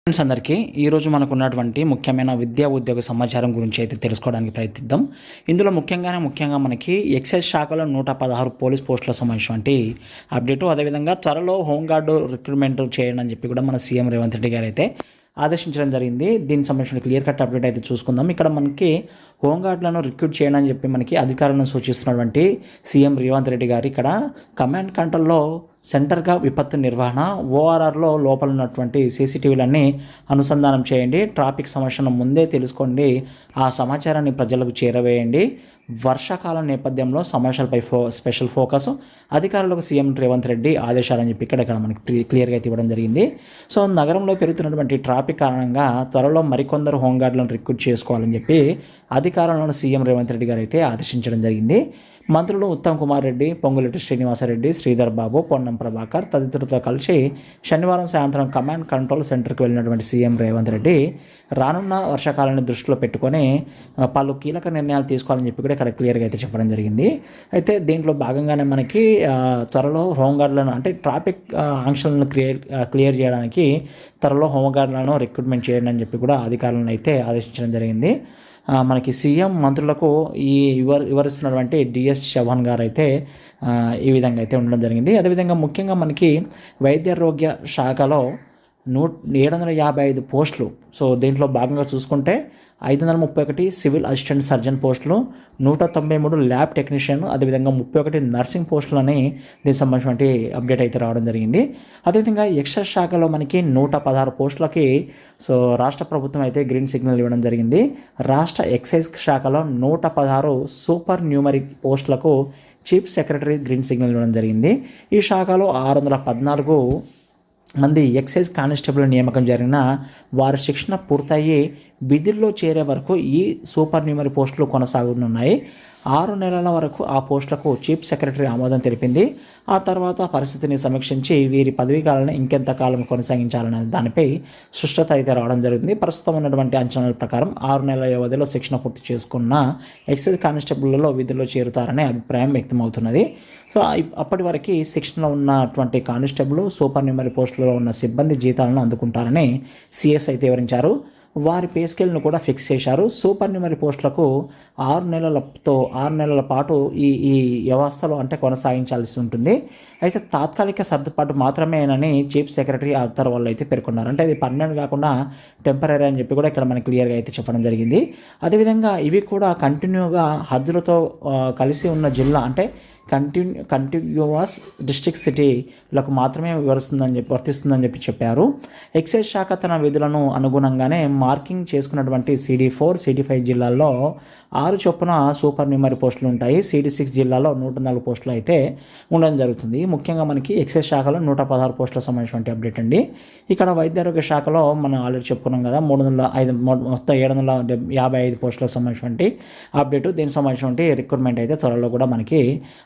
Friends అందరికీ ఈరోజు మనకు ఉన్నటువంటి ముఖ్యమైన విద్యా ఉద్యోగ సమాచారం గురించి అయితే తెలుసుకోవడానికి ప్రయత్నిద్దాం. ఇందులో ముఖ్యంగా మనకి ఎక్సైజ్ శాఖలో 116 పోలీస్ పోస్టుల సంబంధించినటువంటి అప్డేటు, అదేవిధంగా త్వరలో హోంగార్డు రిక్రూట్మెంట్ చేయండి అని చెప్పి కూడా మన సీఎం రేవంత్ రెడ్డి గారు అయితే ఆదేశించడం జరిగింది. దీనికి సంబంధించిన క్లియర్ కట్ అప్డేట్ అయితే చూసుకుందాం. ఇక్కడ మనకి హోంగార్డులను రిక్రూట్ చేయడం అని చెప్పి మనకి అధికారులను సూచిస్తున్నటువంటి సీఎం రేవంత్ రెడ్డి గారు ఇక్కడ కమాండ్ కంట్రోల్లో సెంటర్గా విపత్తు నిర్వహణ, ఓఆర్ఆర్లో లోపల ఉన్నటువంటి సీసీటీవీలన్నీ అనుసంధానం చేయండి, ట్రాఫిక్ సమస్యను ముందే తెలుసుకోండి, ఆ సమాచారాన్ని ప్రజలకు చేరవేయండి, వర్షాకాలం నేపథ్యంలో సమస్యలపై స్పెషల్ ఫోకస్, అధికారులకు సీఎం రేవంత్ రెడ్డి ఆదేశాలని చెప్పి ఇక్కడ మనకి క్లియర్గా అయితే ఇవ్వడం జరిగింది. సో నగరంలో పెరుగుతున్నటువంటి ట్రాఫిక్ కారణంగా త్వరలో మరికొందరు హోంగార్డులను రిక్రూట్ చేసుకోవాలని చెప్పి అధికారులను సీఎం రేవంత్ రెడ్డి గారు అయితే ఆదేశించడం జరిగింది. మంత్రులు ఉత్తమ్ కుమార్ రెడ్డి, పొంగులేటి శ్రీనివాసరెడ్డి, శ్రీధర్ బాబు, పొన్నం ప్రభాకర్ తదితరులతో కలిసి శనివారం సాయంత్రం కమాండ్ కంట్రోల్ సెంటర్కి వెళ్ళినటువంటి సీఎం రేవంత్ రెడ్డి రానున్న వర్షాకాలాన్ని దృష్టిలో పెట్టుకొని పలు కీలక నిర్ణయాలు తీసుకోవాలని చెప్పి కూడా ఇక్కడ క్లియర్గా అయితే చెప్పడం జరిగింది. అయితే దీంట్లో భాగంగానే మనకి త్వరలో హోంగార్డులను అంటే ట్రాఫిక్ ఆంక్షలను క్లియర్ చేయడానికి త్వరలో హోంగార్డులను రిక్రూట్మెంట్ చేయండి అని చెప్పి కూడా అధికారులను అయితే ఆదేశించడం జరిగింది. మనకి సీఎం మంత్రులకు వివరిస్తున్నటువంటి డిఎస్ చౌహాన్ గారు అయితే ఈ విధంగా అయితే ఉండడం జరిగింది. అదేవిధంగా ముఖ్యంగా మనకి వైద్యారోగ్య శాఖలో 755 పోస్టులు. సో దీంట్లో భాగంగా చూసుకుంటే 531 సివిల్ అసిస్టెంట్ సర్జన్ పోస్టులు, 193 ల్యాబ్ టెక్నీషియన్, అదేవిధంగా 31 నర్సింగ్ పోస్టులని దీనికి సంబంధించిన అప్డేట్ అయితే రావడం జరిగింది. అదేవిధంగా ఎక్సైజ్ శాఖలో మనకి 116 పోస్టులకి సో రాష్ట్ర ప్రభుత్వం అయితే గ్రీన్ సిగ్నల్ ఇవ్వడం జరిగింది. రాష్ట్ర ఎక్సైజ్ శాఖలో 116 సూపర్ న్యూమరిక్ పోస్టులకు చీఫ్ సెక్రటరీ గ్రీన్ సిగ్నల్ ఇవ్వడం జరిగింది. ఈ శాఖలో 614 మంది ఎక్సైజ్ కానిస్టేబుల్ నియామకం జరిగిన వారి శిక్షణ పూర్తయ్యి విధుల్లో చేరే వరకు ఈ సూపర్ న్యూమరీ పోస్టులు కొనసాగనున్నాయి. 6 నెలల వరకు ఆ పోస్టులకు చీఫ్ సెక్రటరీ ఆమోదం తెలిపింది. ఆ తర్వాత పరిస్థితిని సమీక్షించి వీరి పదవీ కాలాన్ని ఇంకెంతకాలం కొనసాగించాలనే దానిపై స్పష్టత అయితే రావడం జరిగింది. ప్రస్తుతం ఉన్నటువంటి అంచనాల ప్రకారం 6 నెలల వ్యవధిలో శిక్షణ పూర్తి చేసుకున్న ఎక్సైజ్ కానిస్టేబుల్లో విధుల్లో చేరుతారనే అభిప్రాయం వ్యక్తమవుతున్నది. సో అప్పటి వరకు శిక్షణలో ఉన్నటువంటి కానిస్టేబుల్, సూపర్ న్యూమరీ పోస్టులలో ఉన్న సిబ్బంది జీతాలను అందుకుంటారని సిఎస్ అయితే వివరించారు. వారి పే స్కేల్ను కూడా ఫిక్స్ చేశారు. సూపర్ న్యూమరీ పోస్టులకు 6 నెలల పాటు ఈ వ్యవస్థలో అంటే కొనసాగించాల్సి ఉంటుంది. అయితే తాత్కాలిక సర్దుబాటు మాత్రమేనని చీఫ్ సెక్రటరీ అత్తర్ వాళ్ళు అయితే పేర్కొన్నారు. అంటే అది పర్మనెంట్ కాకుండా టెంపరీ అని చెప్పి కూడా ఇక్కడ మనకి క్లియర్గా అయితే చెప్పడం జరిగింది. అదేవిధంగా ఇవి కూడా కంటిన్యూగా హద్దులతో కలిసి ఉన్న జిల్లా అంటే కంటిన్యూస్ డిస్ట్రిక్ట్ సిటీలకు మాత్రమే వర్తిస్తుందని చెప్పి చెప్పారు. ఎక్సైజ్ శాఖ తన విధులను అనుగుణంగానే మార్కింగ్ చేసుకున్నటువంటి CD4, CD5 జిల్లాల్లో 6 చొప్పున సూపర్ న్యూమరీ పోస్టులు ఉంటాయి. CD6 జిల్లాలో 104 పోస్టులు అయితే ఉండడం జరుగుతుంది. ముఖ్యంగా మనకి ఎక్సైజ్ శాఖలో 116 పోస్టుల సంబంధించిన అప్డేట్ అండి. ఇక్కడ వైద్యారోగ్య శాఖలో మనం ఆల్రెడీ చెప్పుకున్నాం కదా, మొత్తం 755 పోస్టులకు సంబంధించిన అప్డేటు. దీనికి సంబంధించిన రిక్రూట్మెంట్ అయితే త్వరలో కూడా మనకి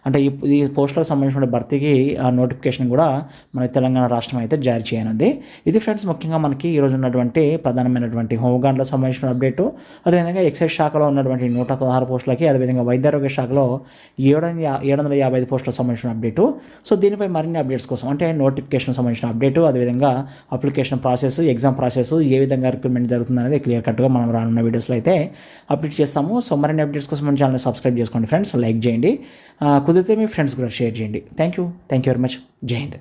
అంటే ఈ పోస్టులకు సంబంధించిన భర్తీకి నోటిఫికేషన్ కూడా మన తెలంగాణ రాష్ట్రం అయితే జారీ చేయనుంది. ఇది ఫ్రెండ్స్ ముఖ్యంగా మనకి ఈరోజు ఉన్నటువంటి ప్రధానమైనటువంటి హోంగార్డులకు సంబంధించిన అప్డేటు. అదేవిధంగా ఎక్సైజ్ శాఖలో ఉన్నటువంటి 116 పోస్టులకి, అదేవిధంగా వైద్యారోగ్య శాఖలో 755 పోస్టులకు సంబంధించిన అప్డేటు. సో దీనిపై మరిన్ని అప్డేట్స్ కోసం అంటే నోటిఫికేషన్ సంబంధించిన అప్డేటు, అదేవిధంగా అప్లికేషన్ ప్రాసెస్, ఎగ్జామ్ ప్రాసెస్, ఏ విధంగా రిక్రూట్మెంట్ జరుగుతుంది అనేది క్లియర్ కట్గా మనం రానున్న వీడియోస్లో అయితే అప్డేట్ చేస్తాము. సో మరిన్ని అప్డేట్స్ కోసం మన ఛానల్ సబ్స్క్రైబ్ చేసుకోండి ఫ్రెండ్స్, లైక్ చేయండి, కుదిరితే మీ ఫ్రెండ్స్ కూడా షేర్ చేయండి. Thank you very much. జై హింద్.